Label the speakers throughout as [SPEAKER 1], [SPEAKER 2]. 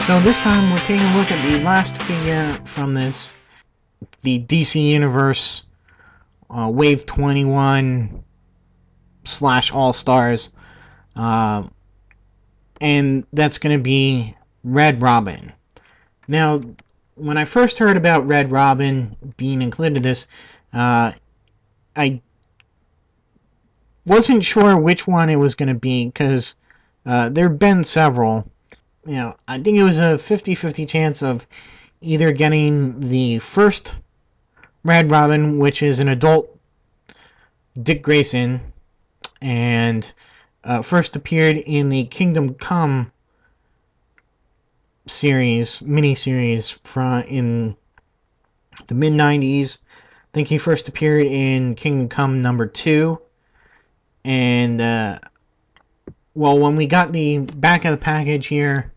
[SPEAKER 1] So this time we're taking a look at the last figure from this, the DC Universe Wave 21 / All-Stars, and that's going to be Red Robin. Now, when I first heard about Red Robin being included in this, I wasn't sure which one it was going to be, because there have been several. You know, I think it was a 50-50 chance of either getting the first Red Robin, which is an adult Dick Grayson, and first appeared in the Kingdom Come miniseries in the mid-90s. I think he first appeared in Kingdom Come #2, and well, when we got the back of the package here,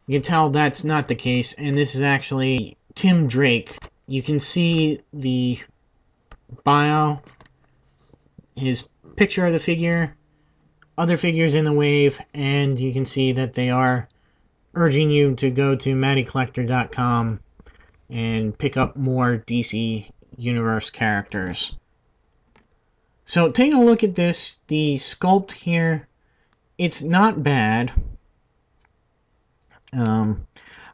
[SPEAKER 1] you can tell that's not the case, and this is actually Tim Drake. You can see the bio, his picture of the figure, other figures in the wave, and you can see that they are urging you to go to MattyCollector.com and pick up more DC Universe characters. So taking a look at this, the sculpt here, it's not bad.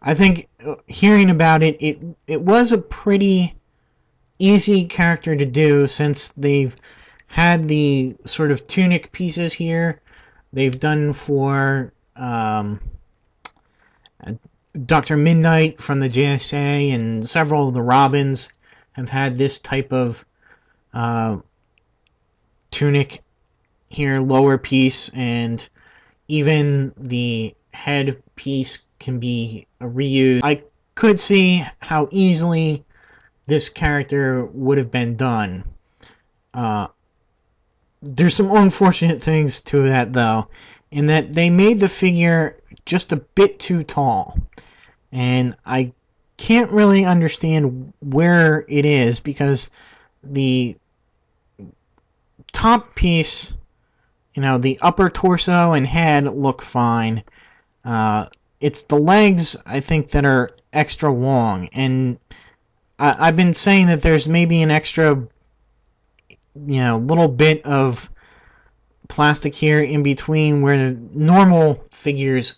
[SPEAKER 1] I think hearing about it, it was a pretty easy character to do, since they've had the sort of tunic pieces here. They've done for Dr. Midnight from the JSA, and several of the Robins have had this type of tunic here, lower piece, and even the head piece can be reused. I could see how easily this character would have been done. There's some unfortunate things to that, though, in that they made the figure just a bit too tall, and I can't really understand where it is, because the top piece, you know, the upper torso and head look fine. It's the legs, I think, that are extra long, and I've been saying that there's maybe an extra, you know, little bit of plastic here in between where normal figures'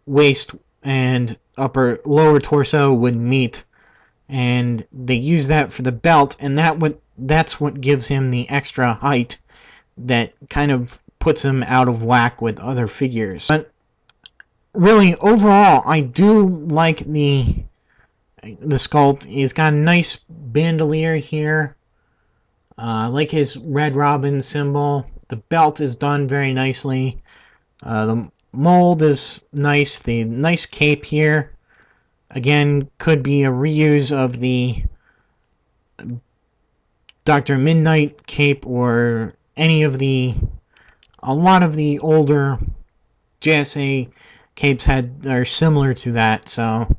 [SPEAKER 1] waist and lower torso would meet, and they use that for the belt, and that's what gives him the extra height that kind of puts him out of whack with other figures. But really, overall, I do like the sculpt. He's got a nice bandolier here. I like his Red Robin symbol. The belt is done very nicely. The mold is nice. The nice cape here, again, could be a reuse of the Dr. Midnight cape, or a lot of the older JSA capes are similar to that, so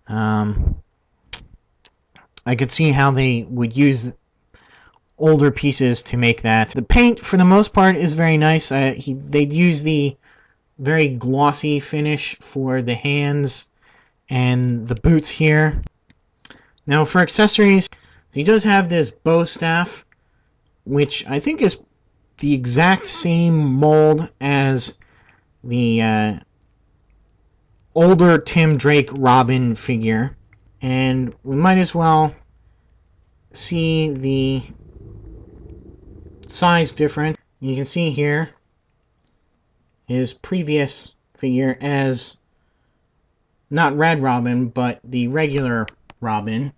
[SPEAKER 1] I could see how they would use older pieces to make that. The paint, for the most part, is very nice. They'd use the very glossy finish for the hands and the boots here. Now for accessories, he does have this bow staff, which I think is the exact same mold as the older Tim Drake Robin figure, and we might as well see the size difference. You can see here his previous figure as not Red Robin, but the regular Robin,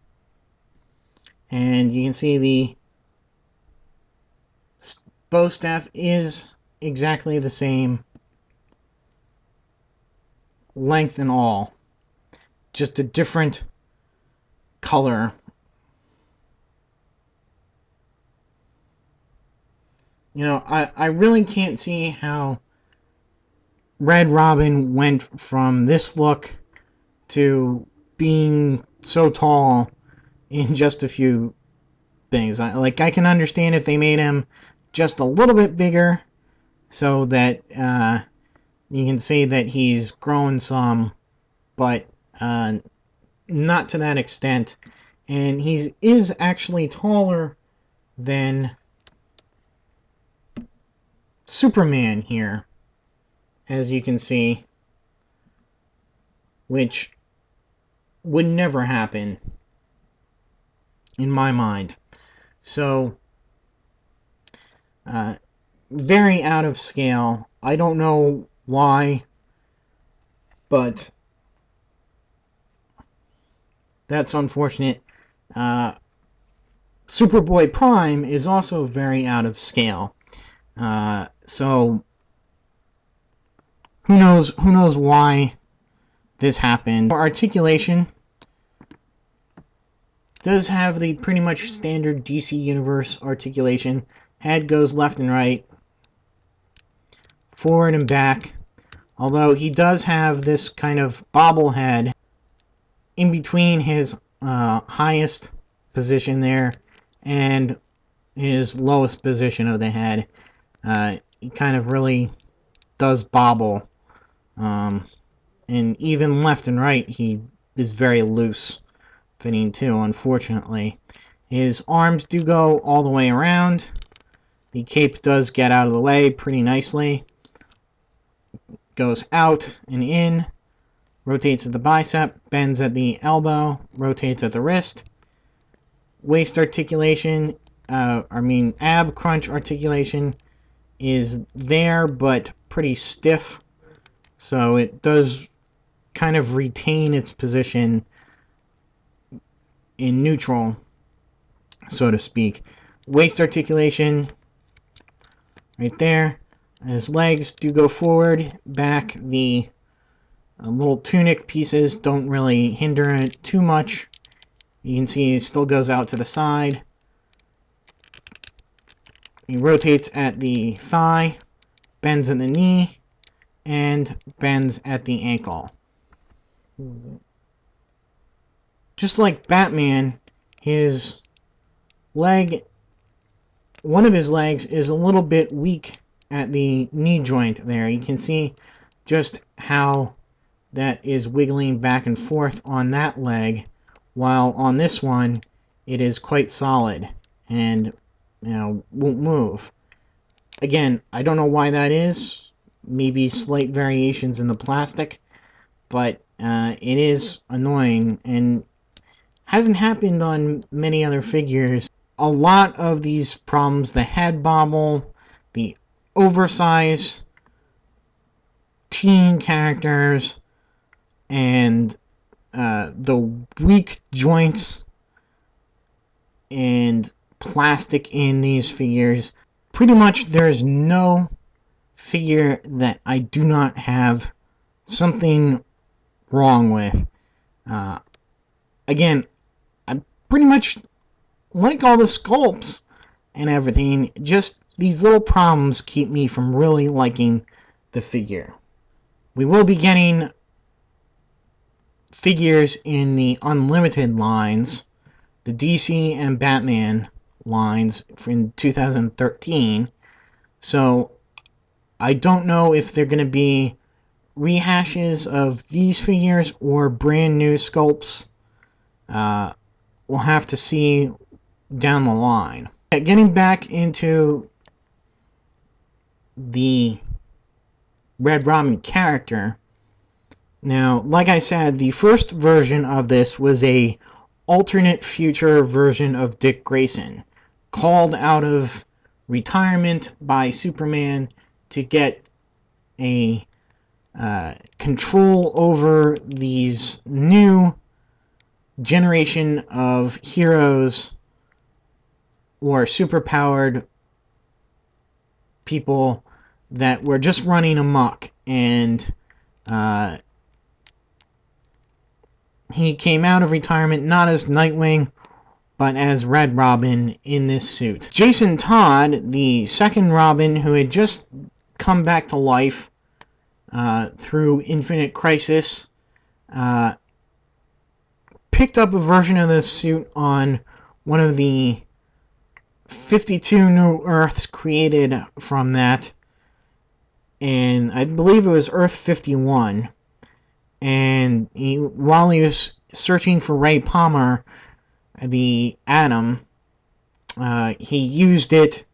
[SPEAKER 1] and you can see the bow staff is exactly the same length and all, just a different color. You know, I really can't see how Red Robin went from this look to being so tall in just a few things. I can understand if they made him just a little bit bigger, so that you can say that he's grown some but not to that extent. And he is actually taller than Superman here, as you can see, which would never happen in my mind. So, very out of scale. I don't know why, but that's unfortunate. Superboy Prime is also very out of scale. So who knows why this happened. Articulation does have the pretty much standard DC Universe articulation. Head goes left and right, forward and back. Although he does have this kind of bobblehead in between his highest position there and his lowest position of the head. He kind of really does bobble. And even left and right, he is very loose fitting too, unfortunately. His arms do go all the way around. The cape does get out of the way pretty nicely. Goes out and in. Rotates at the bicep, bends at the elbow, rotates at the wrist. Waist articulation, ab crunch articulation is there, but pretty stiff. So it does kind of retain its position in neutral, so to speak. Waist articulation, right there. His legs do go forward, back. The little tunic pieces don't really hinder it too much. You can see it still goes out to the side. He rotates at the thigh, bends at the knee, and bends at the ankle. Just like Batman, his leg, one of his legs is a little bit weak at the knee joint there. You can see just how that is wiggling back and forth on that leg, while on this one it is quite solid and won't move. Again, I don't know why that is. Maybe slight variations in the plastic, but it is annoying and hasn't happened on many other figures. A lot of these problems, the head bobble, the oversize teen characters, and the weak joints and plastic in these figures. Pretty much there's no figure that I do not have something wrong with. Again, I pretty much like all the sculpts and everything. Just these little problems keep me from really liking the figure. We will be getting figures in the Unlimited lines, the DC and Batman lines in 2013. So I don't know if they're going to be rehashes of these figures or brand new sculpts. We'll have to see down the line. Getting back into the Red Robin character. Now, like I said, the first version of this was a alternate future version of Dick Grayson, called out of retirement by Superman to get a control over these new generation of heroes or superpowered people that were just running amok, and he came out of retirement not as Nightwing but as Red Robin in this suit. Jason Todd, the second Robin who had just come back to life through Infinite Crisis, picked up a version of this suit on one of the 52 new Earths created from that, and I believe it was Earth 51, and while he was searching for Ray Palmer, the Atom, he used it,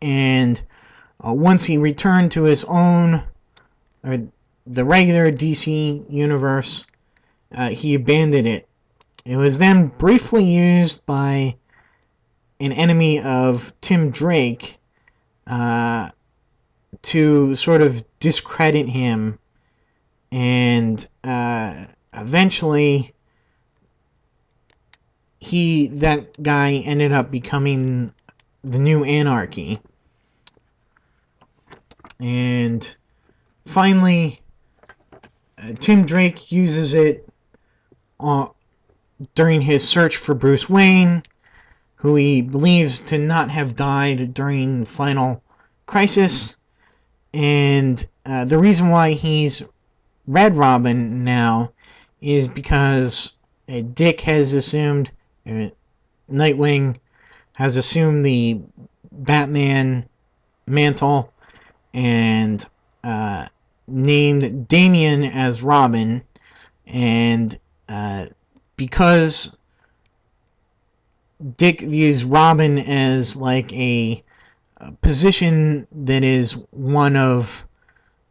[SPEAKER 1] and once he returned to his own, the regular DC Universe, he abandoned it. It was then briefly used by an enemy of Tim Drake to sort of discredit him, and eventually that guy ended up becoming the new Anarchy. And finally, Tim Drake uses it during his search for Bruce Wayne, who he believes to not have died during Final Crisis. And the reason why he's Red Robin now is because Dick has assumed, Nightwing has assumed the Batman mantle and named Damian as Robin, and because Dick views Robin as like a position that is one of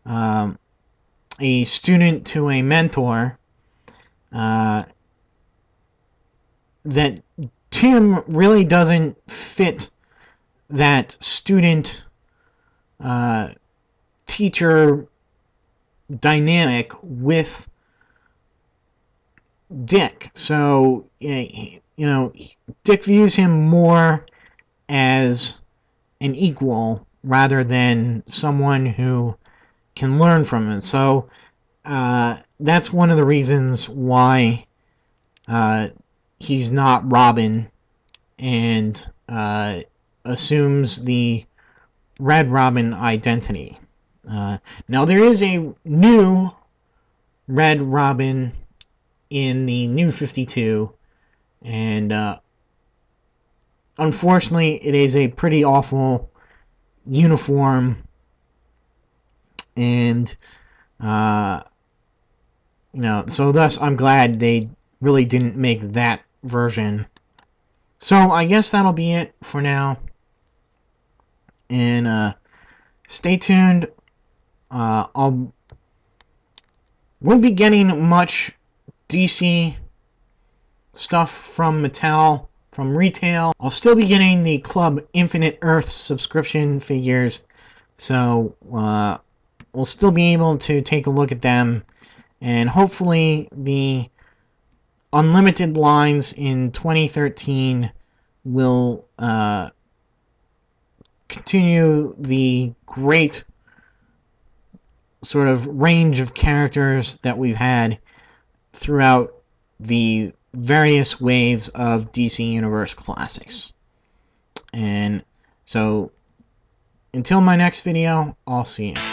[SPEAKER 1] a student to a mentor, that Tim really doesn't fit that student teacher dynamic with Dick. So, Dick views him more as an equal rather than someone who can learn from him. So, that's one of the reasons why he's not Robin and assumes the Red Robin identity. Now, there is a new Red Robin in the New 52, and unfortunately, it is a pretty awful uniform, and so thus I'm glad they really didn't make that version. So I guess that'll be it for now, and stay tuned. Won't be getting much DC stuff from Mattel, from retail. I'll still be getting the Club Infinite Earth subscription figures, so we'll still be able to take a look at them, and hopefully the Unlimited lines in 2013 will continue the great sort of range of characters that we've had throughout the various waves of DC Universe Classics. And so, until my next video, I'll see you.